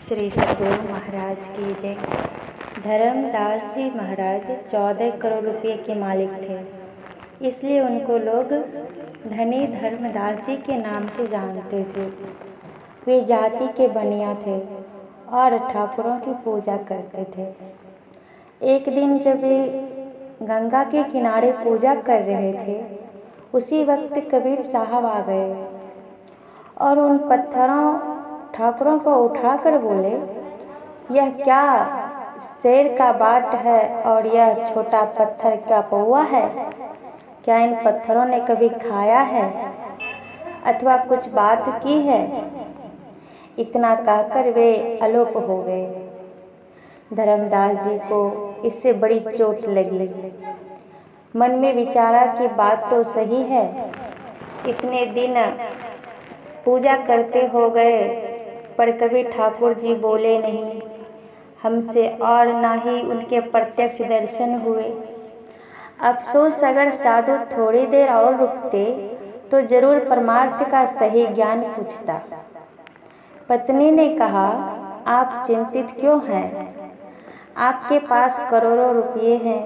श्री सतगुरु महाराज की जय। धर्मदास जी महाराज 14 करोड़ रुपये के मालिक थे, इसलिए उनको लोग धनी धर्मदास जी के नाम से जानते थे। वे जाति के बनिया थे और ठाकुरों की पूजा करते थे। एक दिन जब वे गंगा के किनारे पूजा कर रहे थे, उसी वक्त कबीर साहब आ गए और उन पत्थरों ठाकुरों को उठाकर बोले, यह क्या शेर का बाट है और यह छोटा पत्थर क्या पौआ है? क्या इन पत्थरों ने कभी खाया है अथवा कुछ बात की है? इतना कहकर वे अलोप हो गए। धर्मदास जी को इससे बड़ी चोट लगी। मन में विचारा कि बात तो सही है, इतने दिन पूजा करते हो गए पर कभी ठाकुर जी बोले नहीं हमसे और ना ही उनके प्रत्यक्ष दर्शन हुए। अफसोस, अगर साधु थोड़ी देर और रुकते तो जरूर परमार्थ का सही ज्ञान पूछता। पत्नी ने कहा, आप चिंतित क्यों हैं? आपके पास करोड़ों रुपये हैं,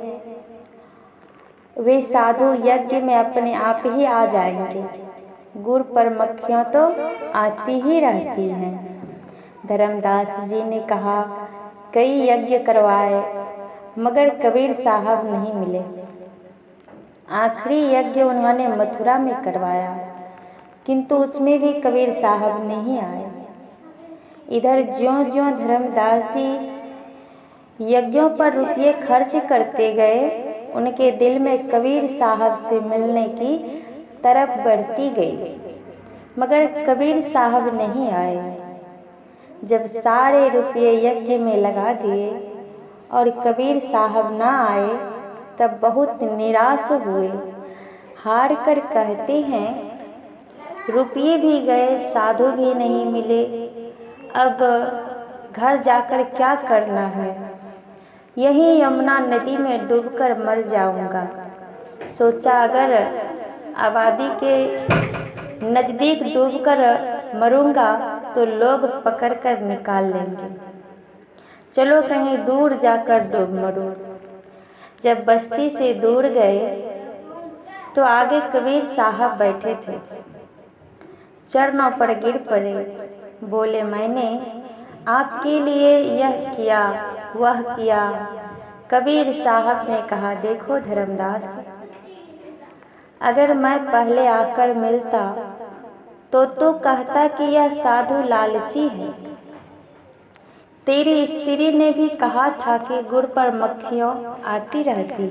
वे साधु यज्ञ में अपने आप ही आ जाएंगे। गुड़ पर मक्खियाँ तो आती ही रहती हैं। धर्मदास जी ने कहा, कई यज्ञ करवाए मगर कबीर साहब नहीं मिले। आखिरी यज्ञ उन्होंने मथुरा में करवाया, किंतु उसमें भी कबीर साहब नहीं आए। इधर ज्यों-ज्यों धर्मदास जी यज्ञों पर रुपये खर्च करते गए, उनके दिल में कबीर साहब से मिलने की तरफ बढ़ती गई, मगर कबीर साहब नहीं आए। जब सारे रुपये यज्ञ में लगा दिए और कबीर साहब ना आए, तब बहुत निराश हुए। हार कर कहते हैं, रुपये भी गए, साधु भी नहीं मिले, अब घर जाकर क्या करना है? यहीं यमुना नदी में डूबकर मर जाऊंगा। सोचा, अगर आबादी के नज़दीक डूबकर मरूंगा तो लोग पकड़कर निकाल लेंगे। चलो कहीं दूर जाकर डूब मरूं। जब बस्ती से दूर गए तो आगे कबीर साहब बैठे थे। चरणों पर गिर पड़े, बोले, मैंने आपके लिए यह किया वह किया। कबीर साहब ने कहा, देखो धर्मदास, अगर मैं पहले आकर मिलता तो तू कहता कि यह साधु लालची है। तेरी स्त्री ने भी कहा था कि गुड़ पर मक्खियाँ आती रहती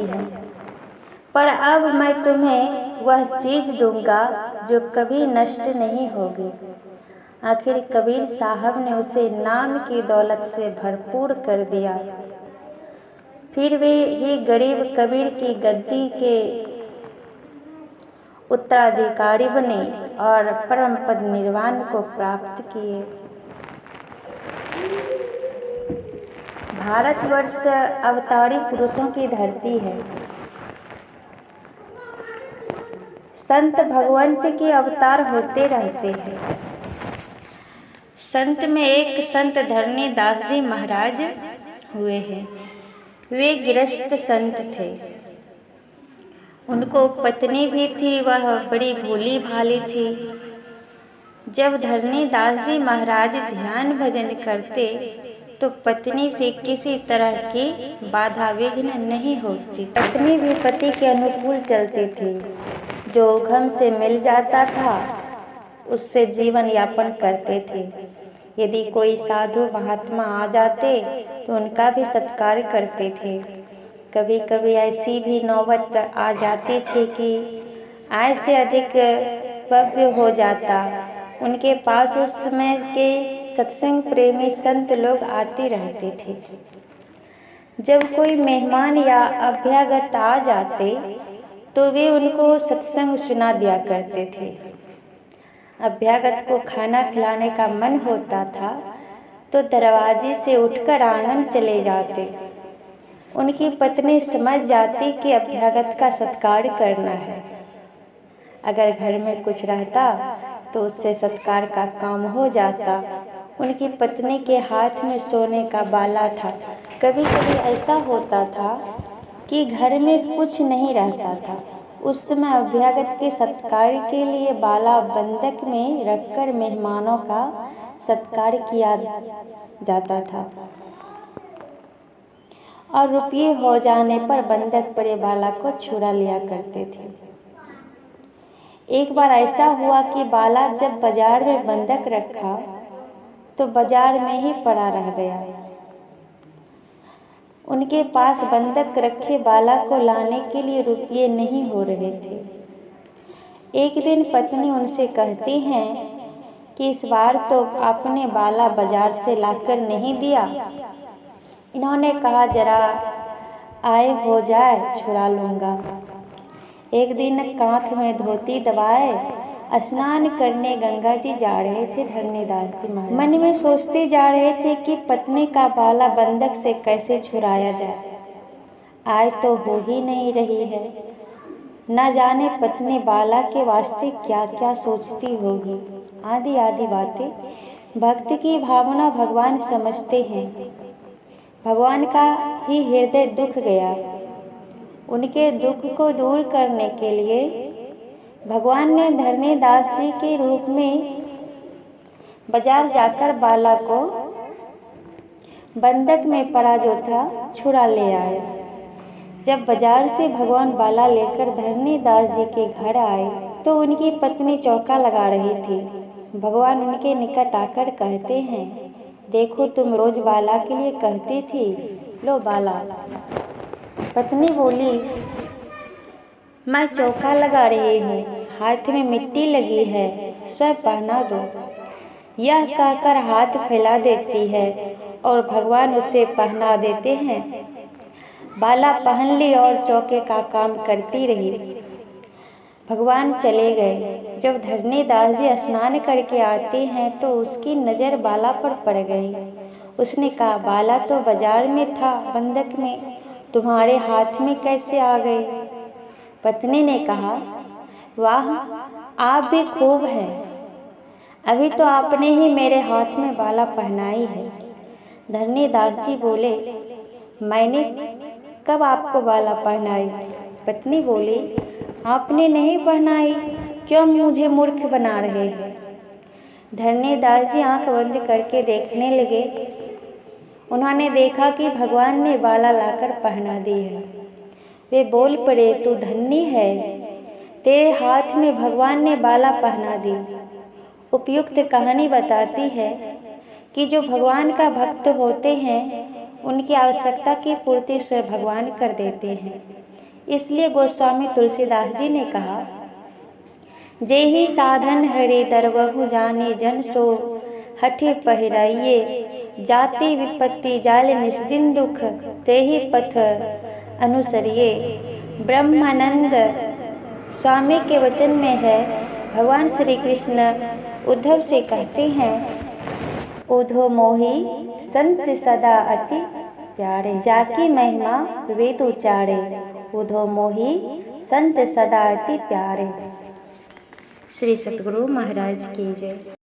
हैं, पर अब मैं तुम्हें वह चीज़ दूंगा जो कभी नष्ट नहीं होगी। आखिर कबीर साहब ने उसे नाम की दौलत से भरपूर कर दिया। फिर वे ही गरीब कबीर की गद्दी के उत्तराधिकारी बने और परम पद निर्वाण को प्राप्त किए। भारतवर्ष अवतारी पुरुषों की धरती है। संत भगवंत के अवतार होते रहते हैं। संत में एक संत धर्मदास जी महाराज हुए हैं। वे गृहस्थ संत थे। उनको पत्नी भी थी, वह बड़ी भोली भाली थी। जब धर्मदास जी महाराज ध्यान भजन करते तो पत्नी से किसी तरह की बाधा विघ्न नहीं होती। पत्नी भी पति के अनुकूल चलती थी। जो उघम से मिल जाता था उससे जीवन यापन करते थे। यदि कोई साधु महात्मा आ जाते तो उनका भी सत्कार करते थे। कभी कभी ऐसी भी नौबत आ जाती थी कि आय से अधिक भव्य हो जाता। उनके पास उस समय के सत्संग प्रेमी संत लोग आते रहते थे। जब कोई मेहमान या अभ्यागत आ जाते तो वे उनको सत्संग सुना दिया करते थे। अभ्यागत को खाना खिलाने का मन होता था तो दरवाजे से उठकर आंगन चले जाते। उनकी पत्नी समझ जाती कि अभ्यागत का सत्कार करना है। अगर घर में कुछ रहता तो उससे सत्कार का काम हो जाता। उनकी पत्नी के हाथ में सोने का बाला था। कभी कभी ऐसा होता था कि घर में कुछ नहीं रहता था। उस समय अभ्यागत के सत्कार के लिए बाला बंधक में रखकर मेहमानों का सत्कार किया जाता था और रुपये हो जाने पर बंधक पड़े बाला को छुड़ा लिया करते थे। एक बार ऐसा हुआ कि बाला जब बाजार में बंधक रखा तो बाजार में ही पड़ा रह गया। उनके पास बंधक रखे बाला को लाने के लिए रुपये नहीं हो रहे थे। एक दिन पत्नी उनसे कहती हैं कि इस बार तो आपने बाला बाजार से लाकर नहीं दिया। इन्होंने कहा जरा आय हो जाए छुड़ा लूँगा। एक दिन कांख में धोती दबाए स्नान करने गंगा जी जा रहे थे धरणीदास जी महाराज। मन में सोचते जा रहे थे कि पत्नी का बाला बंधक से कैसे छुड़ाया जाए। आय तो हो ही नहीं रही है। न जाने पत्नी बाला के वास्ते क्या क्या सोचती होगी। आदि आदि बातें। भक्ति की भावना भगवान समझते हैं। भगवान का ही हृदय दुख गया। उनके दुख को दूर करने के लिए भगवान ने धरणीदास जी के रूप में बाजार जाकर बाला को बंधक में पड़ा जो था छुड़ा ले आए। जब बाजार से भगवान बाला लेकर धरणीदास जी के घर आए तो उनकी पत्नी चौका लगा रही थी। भगवान उनके निकट आकर कहते हैं, देखो तुम रोज बाला के लिए कहती थी, लो बाला। पत्नी बोली, मैं चौका लगा रही हूँ, हाथ में मिट्टी लगी है, स्वयं पहना दो। यह कहकर हाथ फैला देती है और भगवान उसे पहना देते हैं। बाला पहन ली और चौके का काम करती रही। भगवान चले गए। जब धरणीदास जी स्नान करके आते हैं तो उसकी नज़र बाला पर पड़ गई। उसने कहा, बाला तो बाजार में था बंधक में, तुम्हारे हाथ में कैसे आ गई? पत्नी ने कहा, वाह, आप भी खूब हैं। अभी तो आपने ही मेरे हाथ में बाला पहनाई है। धरणीदास जी बोले, मैंने कब आपको बाला पहनाई? पत्नी बोली, आपने नहीं पहनाई, क्यों मुझे मूर्ख बना रहे हैं? धरणीदास जी आंख बंद करके देखने लगे। उन्होंने देखा कि भगवान ने बाला लाकर पहना दी है। वे बोल पड़े, तू धन्य है, तेरे हाथ में भगवान ने बाला पहना दी। उपयुक्त कहानी बताती है कि जो भगवान का भक्त होते हैं उनकी आवश्यकता की पूर्ति स्वयं भगवान कर देते हैं। इसलिए गोस्वामी तुलसीदास जी ने कहा, जेहि साधन हरि दरबहु जाने जन सो, हठि पहिराइये जाति विपत्ति जाल निस्दिन दुख, तेहि पथ अनुसरिये। ब्रह्मानंद स्वामी के वचन में है, भगवान श्री कृष्ण उद्धव से कहते हैं, उद्धव मोहि संत सदा अति प्यारे, जाकी महिमा वेद उचारे। उद्धव मोहि संत सदा अति प्यारे। श्री सतगुरु महाराज की जय।